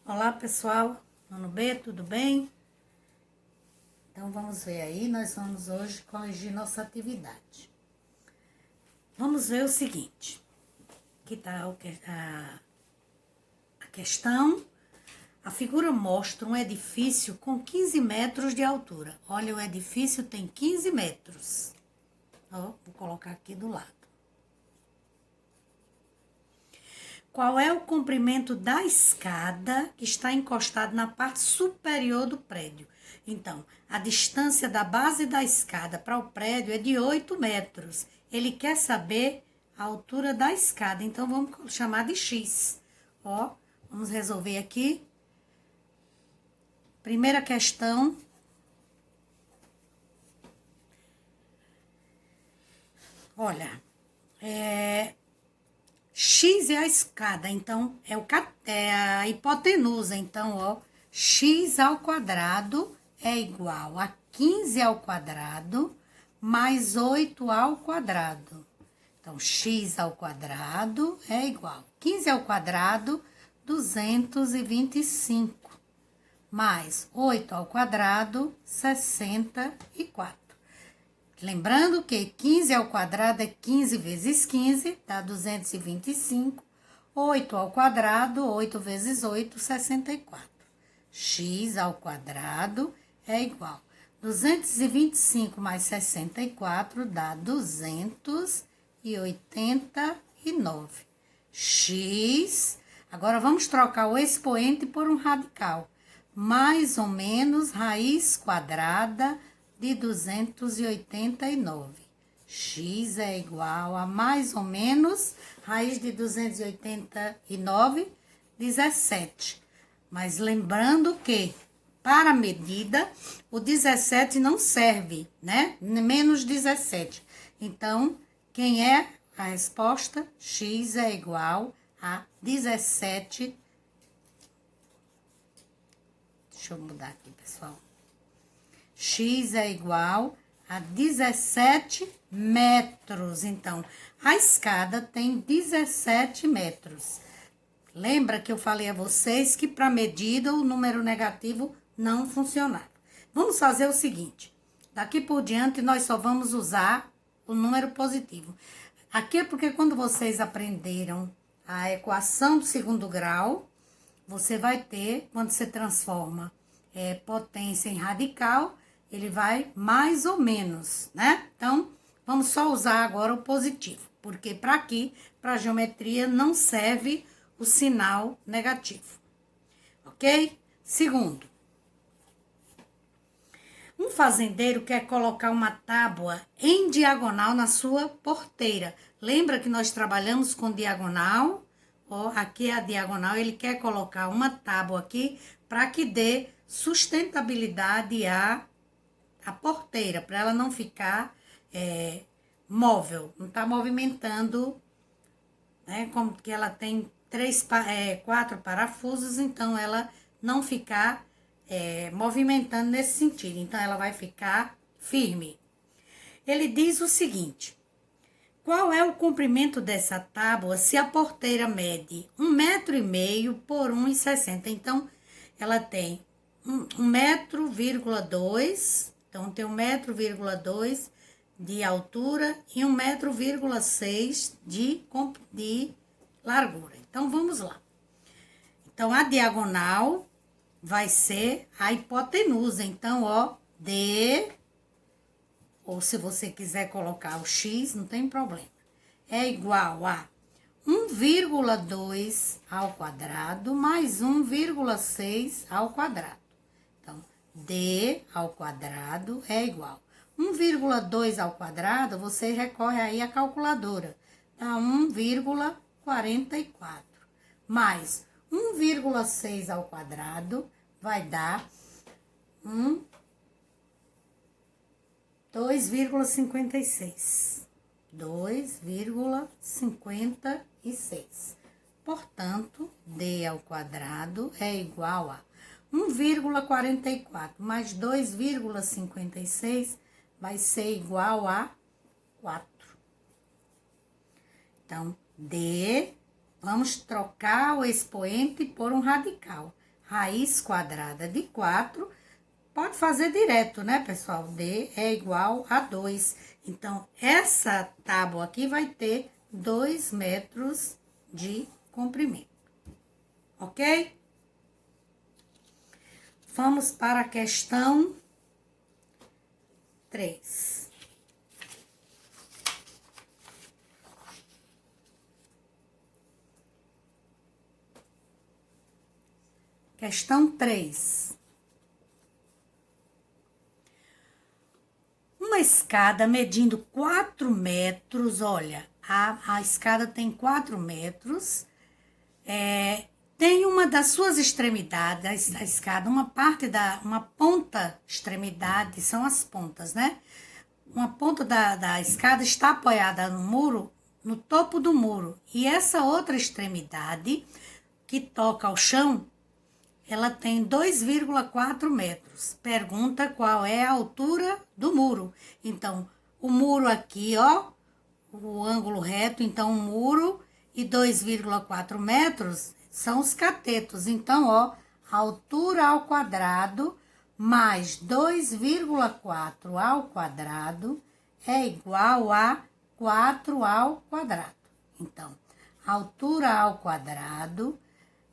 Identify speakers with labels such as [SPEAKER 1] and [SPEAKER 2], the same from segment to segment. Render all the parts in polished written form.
[SPEAKER 1] Olá pessoal, ano B, tudo bem? Então vamos ver aí, nós vamos hoje corrigir nossa atividade. Vamos ver o seguinte, aqui está a questão. A figura mostra um edifício com 15 metros de altura. Olha, o edifício tem 15 metros. Ó, vou colocar aqui do lado. Qual é o comprimento da escada que está encostada na parte superior do prédio? Então, a distância da base da escada para o prédio é de 8 metros. Ele quer saber a altura da escada, então vamos chamar de X. Ó, vamos resolver aqui. Primeira questão. Olha, X é a escada, então é a hipotenusa. Então, ó, x ao quadrado é igual a 15 ao quadrado mais 8 ao quadrado. Então, x ao quadrado é igual a 15 ao quadrado, 225, mais 8 ao quadrado, 64. Lembrando que 15 ao quadrado é 15 vezes 15, dá 225. 8 ao quadrado, 8 vezes 8, 64. X ao quadrado é igual. 225 mais 64 dá 289. X, agora vamos trocar o expoente por um radical. Mais ou menos raiz quadrada de 289. X é igual a mais ou menos raiz de 289, 17. Mas lembrando que para a medida o 17 não serve, né? Menos 17. Então, quem é a resposta? X é igual a 17. Deixa eu mudar aqui, pessoal. X é igual a 17 metros. Então, a escada tem 17 metros. Lembra que eu falei a vocês que para medida o número negativo não funcionava. Vamos fazer o seguinte. Daqui por diante, nós só vamos usar o número positivo. Aqui é porque quando vocês aprenderam a equação do segundo grau, você vai ter, quando você transforma potência em radical, ele vai mais ou menos, né? Então, vamos só usar agora o positivo, porque para aqui, para a geometria, não serve o sinal negativo, ok? Segundo, um fazendeiro quer colocar uma tábua em diagonal na sua porteira. Lembra que nós trabalhamos com diagonal? Ó, aqui é a diagonal, ele quer colocar uma tábua aqui para que dê sustentabilidade à porteira, para ela não ficar móvel, não tá movimentando, né? Como que ela tem 4 parafusos, então ela não ficar movimentando nesse sentido, então ela vai ficar firme. Ele diz o seguinte: qual é o comprimento dessa tábua se a porteira mede 1,5 m por 1,60 m? Então, ela tem 1,2 m, então tem 1,2 m de altura e 1,6 m de largura. Então, vamos lá. Então, a diagonal vai ser a hipotenusa. Então, ó, D, ou se você quiser colocar o X, não tem problema. É igual a 1,2 ao quadrado mais 1,6 ao quadrado. Então, D ao quadrado é igual. 1,2 ao quadrado, você recorre aí à calculadora. Dá 1,44. Mais 1,6 ao quadrado vai dar 2,56. 2,56. Portanto, D ao quadrado é igual a 1,44 mais 2,56 vai ser igual a 4. Então, D, vamos trocar o expoente por um radical. raiz quadrada de 4, pode fazer direto, né, pessoal? D é igual a 2. Então, essa tábua aqui vai ter 2 metros de comprimento, ok? Vamos para a questão 3. Questão 3. Uma escada medindo 4 metros, olha, a escada tem 4 metros, tem uma das suas extremidades, a escada, uma ponta extremidade, são as pontas, né? Uma ponta da escada está apoiada no muro, no topo do muro, e essa outra extremidade, que toca ao chão, ela tem 2,4 metros. Pergunta qual é a altura do muro. Então, o muro aqui, ó, o ângulo reto, então o muro e 2,4 metros são os catetos. Então, ó, a altura ao quadrado mais 2,4 ao quadrado é igual a 4 ao quadrado. Então, a altura ao quadrado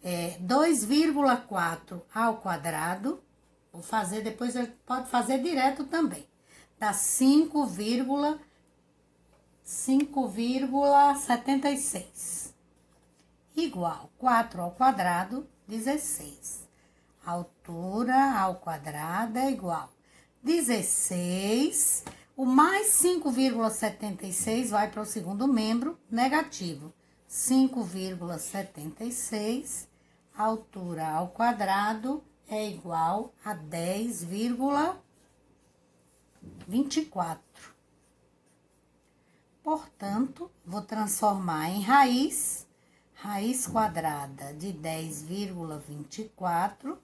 [SPEAKER 1] é 2,4 ao quadrado, vou fazer, depois ele pode fazer direto também, dá 5,76, igual 4 ao quadrado, 16. A altura ao quadrado é igual 16, o mais 5,76 vai para o segundo membro, negativo, 5,76, a altura ao quadrado é igual a 10,24. Portanto, vou transformar em raiz quadrada de 10,24,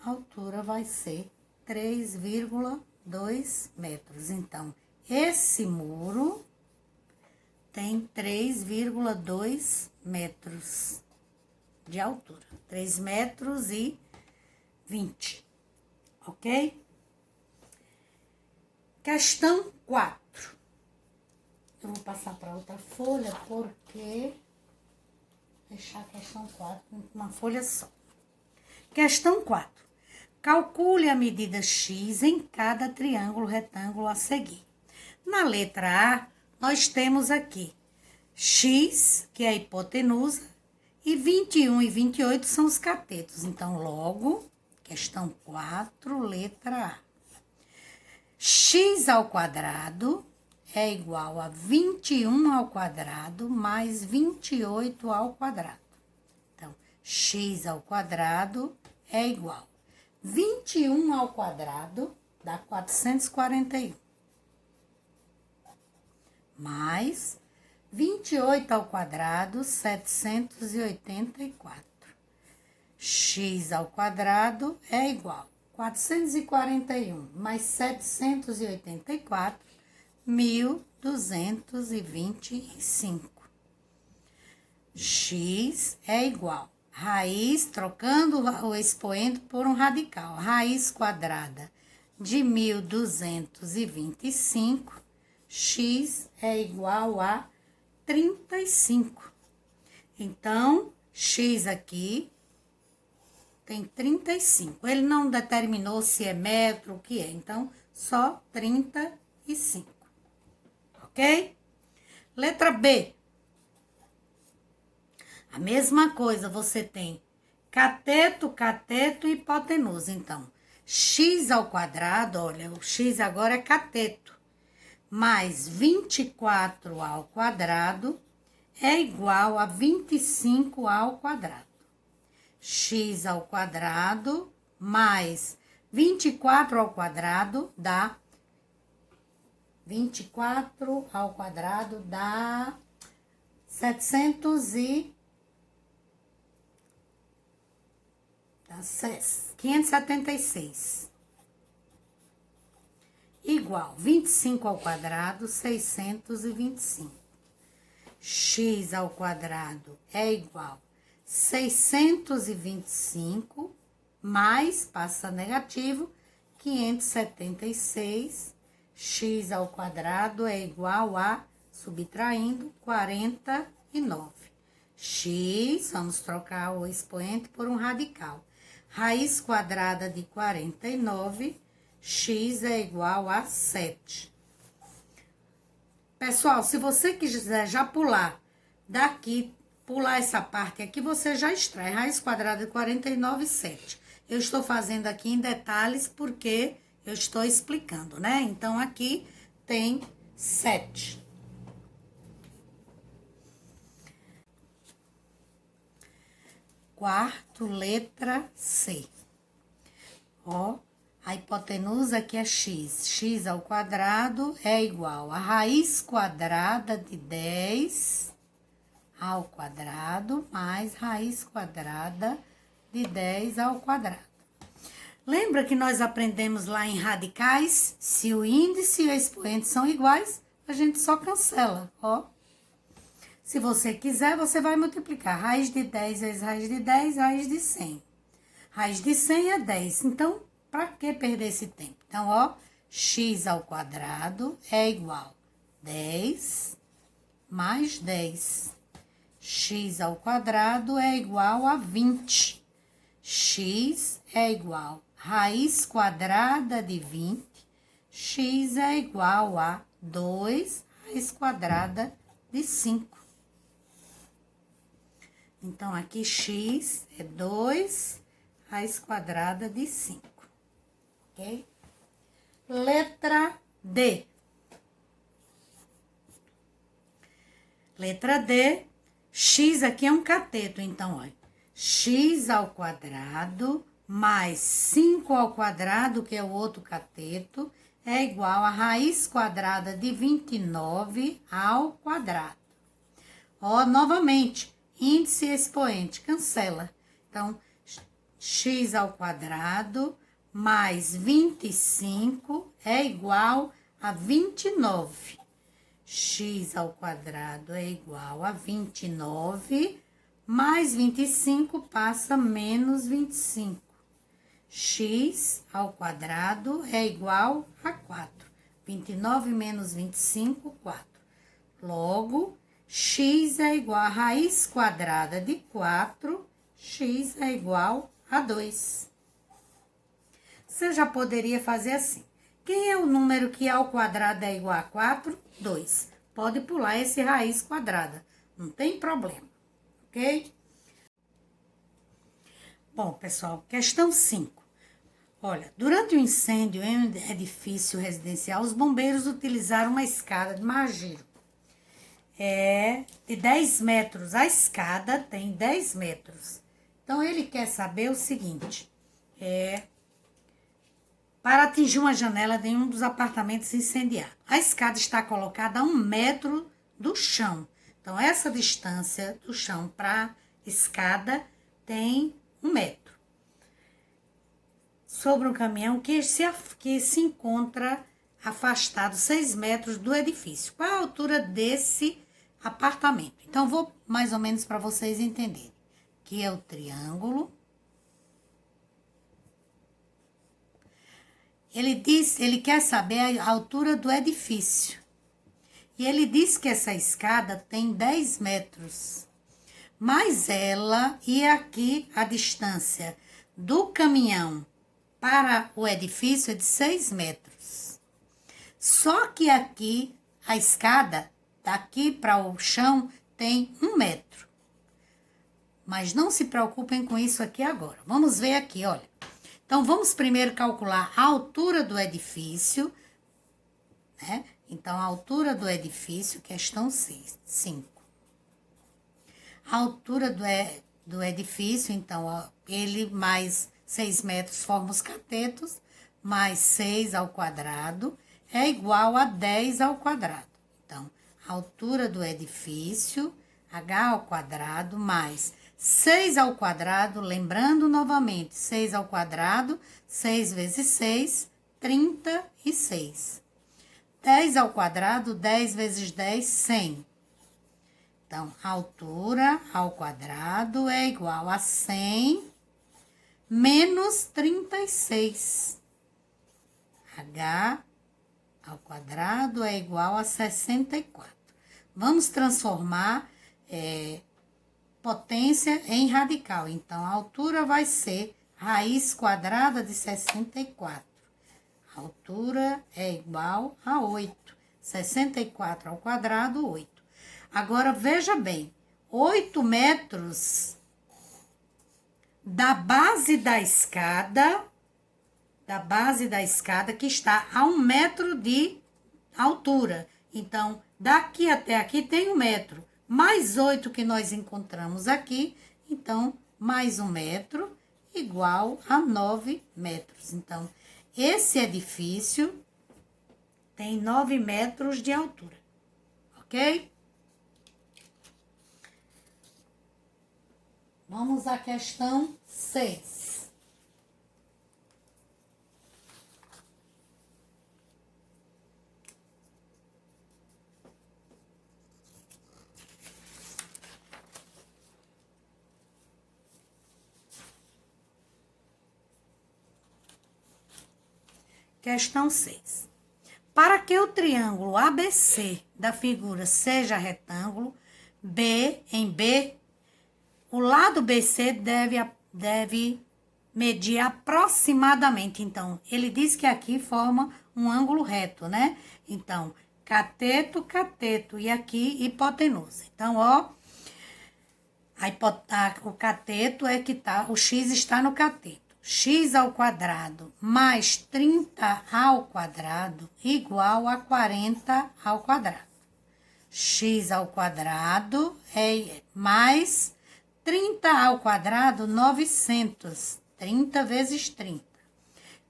[SPEAKER 1] a altura vai ser 3,2 metros. Então, esse muro tem 3,2 metros de altura. 3 metros e 20, ok? Questão 4. Eu vou passar para outra folha, porque deixar a questão 4 com uma folha só. Questão 4. Calcule a medida x em cada triângulo retângulo a seguir. Na letra A, nós temos aqui x, que é a hipotenusa, e 21 e 28 são os catetos. Então, logo, questão 4, letra A. X ao quadrado é igual a 21 ao quadrado mais 28 ao quadrado. Então, x ao quadrado é igual 21 ao quadrado dá 441. Mais 28 ao quadrado, 784. X ao quadrado é igual 441 mais 784, 1.225. X é igual raiz, trocando o expoente por um radical, raiz quadrada de 1.225, x é igual a 35. Então, x aqui tem 35. Ele não determinou se é metro, o que é. Então, só 35. Ok? Letra B. A mesma coisa, você tem cateto, cateto e hipotenusa. Então, x ao quadrado, olha, o x agora é cateto, mais 24 ao quadrado é igual a 25 ao quadrado. X ao quadrado mais 24 ao quadrado dá 24 ao quadrado dá 576. Igual 25 ao quadrado, 625. X ao quadrado é igual 625, mais, passa negativo, 576, x ao quadrado é igual a, subtraindo, 49. X, vamos trocar o expoente por um radical. Raiz quadrada de 49, x é igual a 7. Pessoal, se você quiser já pular daqui, pular essa parte aqui, você já extrai raiz quadrada de 49, 7. Eu estou fazendo aqui em detalhes porque eu estou explicando, né? Então, aqui tem 7. Quarto, letra C. Ó, a hipotenusa aqui é x. X ao quadrado é igual a raiz quadrada de 10 ao quadrado mais raiz quadrada de 10 ao quadrado. Lembra que nós aprendemos lá em radicais? Se o índice e o expoente são iguais, a gente só cancela, ó. Se você quiser, você vai multiplicar. Raiz de 10 vezes raiz de 10, raiz de 100. Raiz de 100 é 10. Então, para que perder esse tempo? Então, ó, x ao quadrado é igual a 10 mais 10. X ao quadrado é igual a 20. X é igual a raiz quadrada de 20. X é igual a 2 raiz quadrada de 5. Então, aqui x é 2 raiz quadrada de 5, ok? Letra D. Letra D, x aqui é um cateto, então, olha. X ao quadrado mais 5 ao quadrado, que é o outro cateto, é igual a raiz quadrada de 29 ao quadrado. Ó, novamente, índice e expoente, cancela. Então, x ao quadrado mais 25 é igual a 29. X ao quadrado é igual a 29, mais 25 passa menos 25. X ao quadrado é igual a 4. 29 menos 25, 4. Logo, x é igual a raiz quadrada de 4, x é igual a 2. Você já poderia fazer assim. Quem é o número que ao quadrado é igual a 4? 2. Pode pular esse raiz quadrada, não tem problema, ok? Bom, pessoal, questão 5. Olha, durante o incêndio em um edifício residencial, os bombeiros utilizaram uma escada de margiro. De 10 metros. A escada tem 10 metros. Então, ele quer saber o seguinte. Para atingir uma janela de um dos apartamentos incendiados. A escada está colocada a 1 metro do chão. Então, essa distância do chão para a escada tem 1 metro. Sobre um caminhão que se encontra afastado 6 metros do edifício. Qual a altura desse apartamento? Então, vou mais ou menos para vocês entenderem. Aqui é o triângulo. Ele quer saber a altura do edifício. E ele diz que essa escada tem 10 metros. Mas ela, e aqui a distância do caminhão para o edifício é de 6 metros. Só que aqui, a escada, daqui para o chão, tem 1 metro. Mas não se preocupem com isso aqui agora. Vamos ver aqui, olha. Então, vamos primeiro calcular a altura do edifício, né? Então, a altura do edifício, questão 5. A altura do edifício, então, ó, ele mais 6 metros forma os catetos, mais 6 ao quadrado, é igual a 10 ao quadrado. Então, a altura do edifício, h ao quadrado, mais 6 ao quadrado, lembrando novamente, 6 ao quadrado, 6 vezes 6, 36. 10 ao quadrado, 10 vezes 10, 100. Então, altura ao quadrado é igual a 100 menos 36. H ao quadrado é igual a 64. Vamos transformar potência em radical. Então, a altura vai ser raiz quadrada de 64. A altura é igual a 8. 64 ao quadrado, 8. Agora, veja bem, 8 metros da base da escada que está a 1 metro de altura. Então, daqui até aqui tem 1 metro, mais 8 que nós encontramos aqui, então, mais 1 metro igual a 9 metros. Então, esse edifício tem 9 metros de altura, ok? Vamos à questão 6. Questão 6. Para que o triângulo ABC da figura seja retângulo, em B, o lado BC deve medir aproximadamente. Então, ele diz que aqui forma um ângulo reto, né? Então, cateto, cateto, e aqui hipotenusa. Então, ó, o cateto é que tá, o x está no cateto. X ao quadrado mais 30 ao quadrado igual a 40 ao quadrado. X ao quadrado é mais 30 ao quadrado, 900. 30 vezes 30.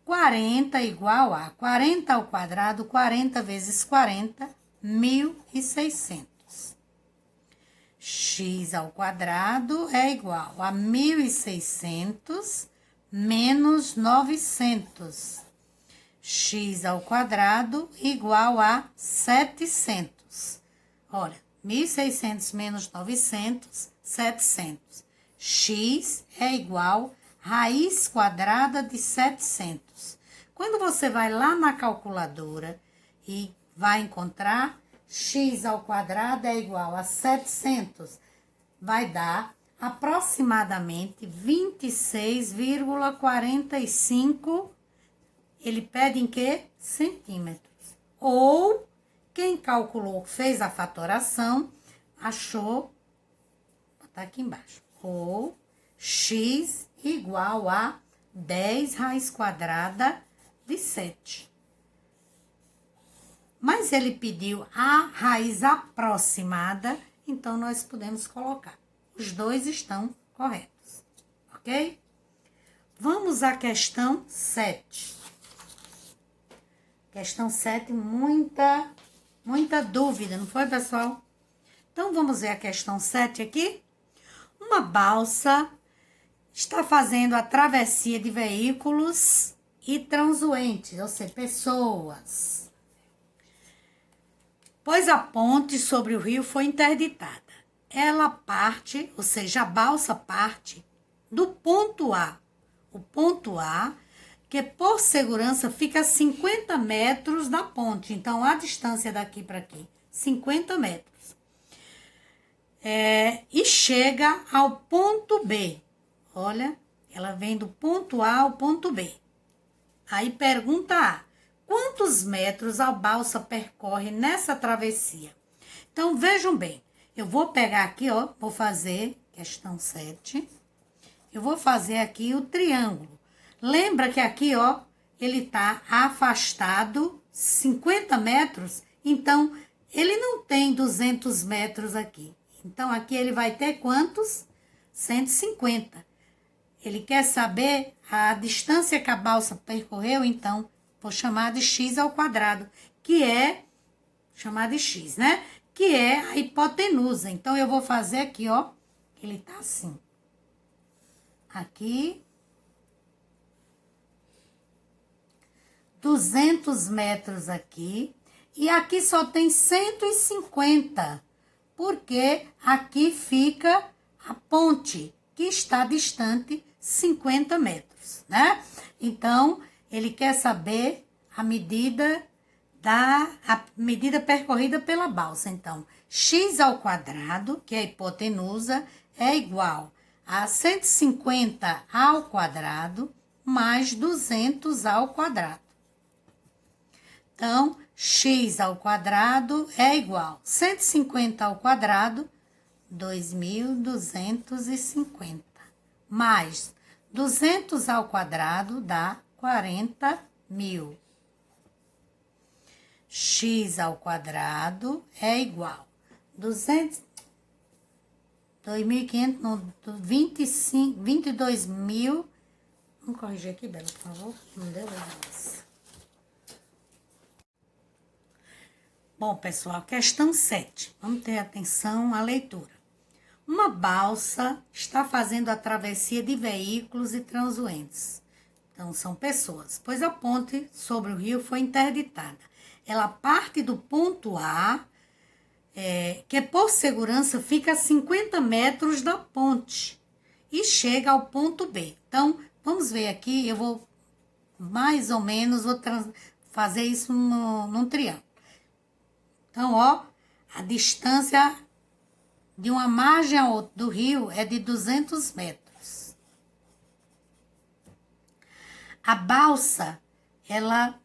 [SPEAKER 1] 40 igual a 40 ao quadrado, 40 vezes 40, 1.600. X ao quadrado é igual a 1.600 menos 900. X ao quadrado igual a 700. Olha, 1.600 menos 900, 700. X é igual a raiz quadrada de 700. Quando você vai lá na calculadora e vai encontrar x ao quadrado é igual a 700, vai dar aproximadamente 26,45. Ele pede em quê? Centímetros. Ou quem calculou, fez a fatoração, achou, vou botar aqui embaixo, ou x igual a 10 raiz quadrada de 7. Mas ele pediu a raiz aproximada, então nós podemos colocar. Os dois estão corretos, ok? Vamos à questão 7. Questão 7, muita dúvida, não foi, pessoal? Então, vamos ver a questão 7 aqui. Uma balsa está fazendo a travessia de veículos e transuentes, ou seja, pessoas, pois a ponte sobre o rio foi interditada. Ela parte, ou seja, a balsa parte do ponto A. O ponto A, que por segurança fica a 50 metros da ponte. Então, a distância daqui para aqui, 50 metros. E chega ao ponto B. Olha, ela vem do ponto A ao ponto B. Aí pergunta A, quantos metros a balsa percorre nessa travessia? Então, vejam bem, eu vou pegar aqui, ó, vou fazer, questão 7, eu vou fazer aqui o triângulo. Lembra que aqui, ó, ele tá afastado 50 metros, então, ele não tem 200 metros aqui. Então, aqui ele vai ter quantos? 150. Ele quer saber a distância que a balsa percorreu, então, vou chamar de x ao quadrado, que é, chamar de x, né? Que é a hipotenusa. Então, eu vou fazer aqui, ó, ele tá assim. Aqui, 200 metros aqui, e aqui só tem 150, Porque aqui fica a ponte, que está distante 50 metros, né? Então, ele quer saber a medida percorrida pela balsa. Então, x ao quadrado, que é a hipotenusa, é igual a 150 ao quadrado mais 200 ao quadrado. Então, x ao quadrado é igual a 150 ao quadrado, 2.250, mais 200 ao quadrado dá 40.000. X ao quadrado é igual a 2.500, não, 22.000. Vamos corrigir aqui, Bela, por favor. Não deu errado. Bom, pessoal, questão 7. Vamos ter atenção à leitura. Uma balsa está fazendo a travessia de veículos e transeuntes. Então, são pessoas, pois a ponte sobre o rio foi interditada. Ela parte do ponto A, que por segurança fica a 50 metros da ponte, e chega ao ponto B. Então, vamos ver aqui, eu vou mais ou menos fazer isso num triângulo. Então, ó, a distância de uma margem a outra do rio é de 200 metros. A balsa, ela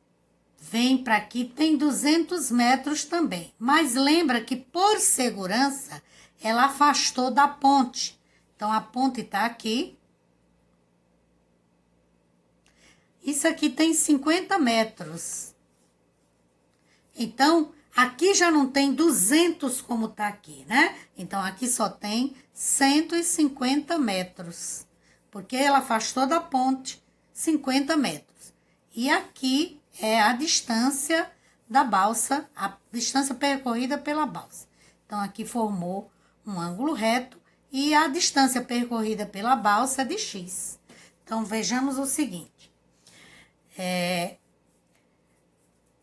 [SPEAKER 1] vem para aqui, tem 200 metros também. Mas lembra que, por segurança, ela afastou da ponte. Então, a ponte está aqui. Isso aqui tem 50 metros. Então, aqui já não tem 200 como está aqui, né? Então, aqui só tem 150 metros. Porque ela afastou da ponte 50 metros. E aqui é a distância da balsa, a distância percorrida pela balsa. Então, aqui formou um ângulo reto e a distância percorrida pela balsa é de x. Então, vejamos o seguinte.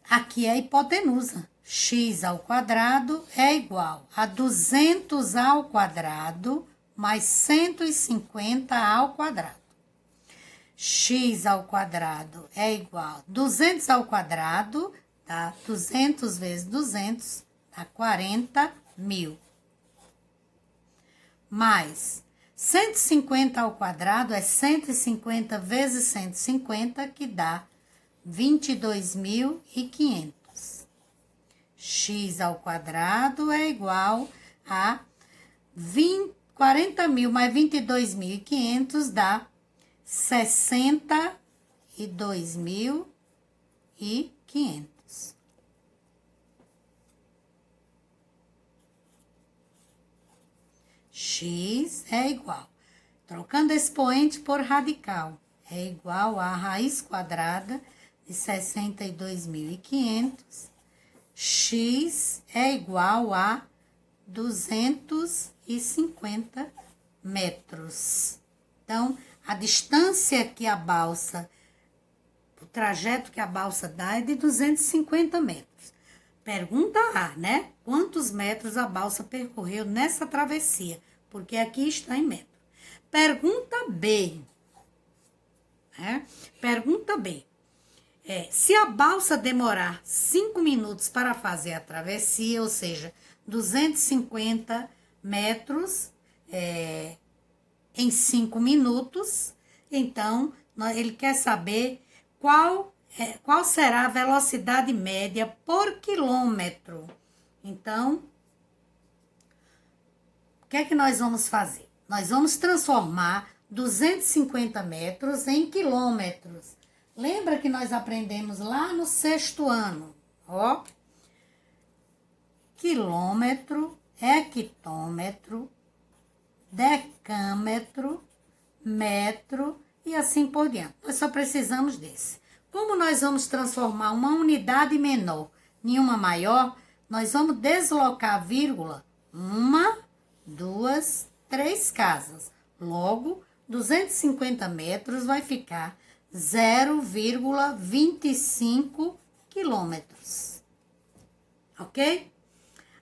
[SPEAKER 1] Aqui é a hipotenusa. X ao quadrado é igual a 200 ao quadrado mais 150 ao quadrado. X ao quadrado é igual a 200 ao quadrado, tá? 200 vezes 200 dá 40.000. Mais 150 ao quadrado é 150 vezes 150, que dá 22.500. X ao quadrado é igual a 40.000 mais 22.500 dá 62.500. X é igual, trocando expoente por radical, é igual a raiz quadrada de 62.500. X é igual a 250 metros. Então, a distância que a balsa, o trajeto que a balsa dá é de 250 metros. Pergunta A, né? Quantos metros a balsa percorreu nessa travessia? Porque aqui está em metro. Pergunta B. Pergunta B. Se a balsa demorar 5 minutos para fazer a travessia, ou seja, 250 metros em 5 minutos, então ele quer saber qual será a velocidade média por quilômetro. Então, o que é que nós vamos fazer? Nós vamos transformar 250 metros em quilômetros. Lembra que nós aprendemos lá no 6º ano, ó? Quilômetro, hectômetro, decâmetro, metro e assim por diante. Nós só precisamos desse. Como nós vamos transformar uma unidade menor em uma maior, nós vamos deslocar a vírgula 1, 2, 3 casas. Logo, 250 metros vai ficar 0,25 quilômetros. Ok?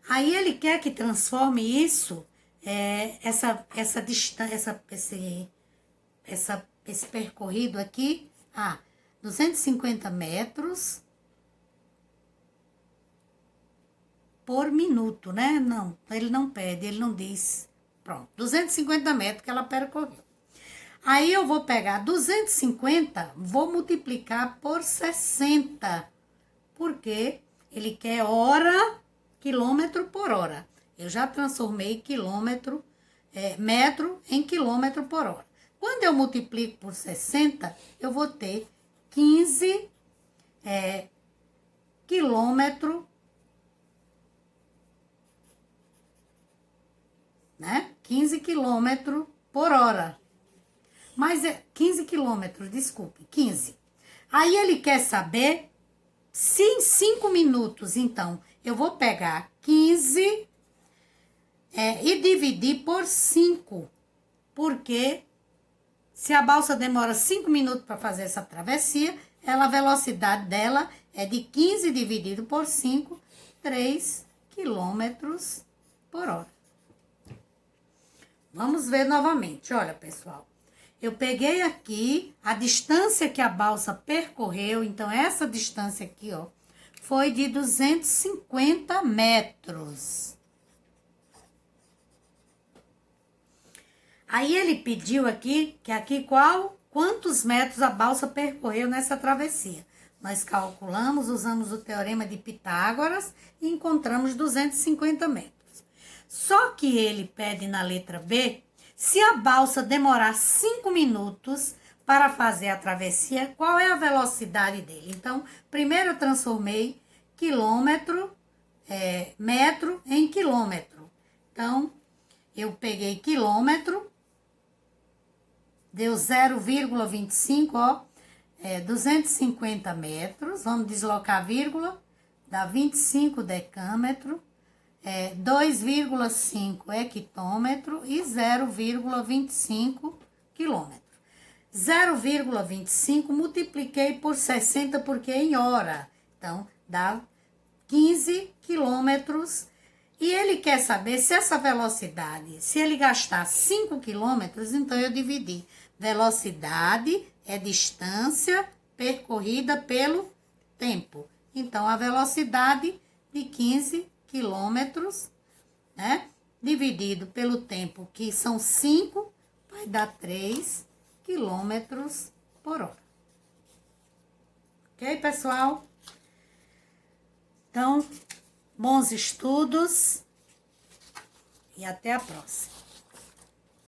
[SPEAKER 1] Aí ele quer que transforme isso, essa distância, esse percorrido aqui, 250 metros por minuto, né? Não, ele não pede, ele não diz. Pronto, 250 metros que ela percorreu. Aí eu vou pegar 250, vou multiplicar por 60, porque ele quer hora, quilômetro por hora. Eu já transformei metro em quilômetro por hora. Quando eu multiplico por 60, eu vou ter 15 quilômetro, né? 15 quilômetro por hora. Mas 15 quilômetros, desculpe, 15. Aí ele quer saber se em 5 minutos, então, eu vou pegar 15 e dividir por 5. Porque se a balsa demora 5 minutos para fazer essa travessia, a velocidade dela é de 15 dividido por 5, 3 quilômetros por hora. Vamos ver novamente. Olha, pessoal. Eu peguei aqui a distância que a balsa percorreu. Então, essa distância aqui, ó, foi de 250 metros. Aí, ele pediu aqui, quantos metros a balsa percorreu nessa travessia. Nós calculamos, usamos o teorema de Pitágoras e encontramos 250 metros. Só que ele pede na letra B, se a balsa demorar 5 minutos para fazer a travessia, qual é a velocidade dele? Então, primeiro eu transformei metro em quilômetro. Então, eu peguei quilômetro, deu 0,25, ó, 250 metros, vamos deslocar a vírgula, dá 25 decâmetro, 2,5 hectômetro e 0,25 quilômetro. 0,25 multipliquei por 60 porque é em hora. Então, dá 15 quilômetros. E ele quer saber se essa velocidade, se ele gastar 5 quilômetros, então eu dividi. Velocidade é distância percorrida pelo tempo. Então, a velocidade de 15 quilômetros, né? Dividido pelo tempo, que são 5, vai dar 3 quilômetros por hora. Ok, pessoal? Então, bons estudos e até a próxima.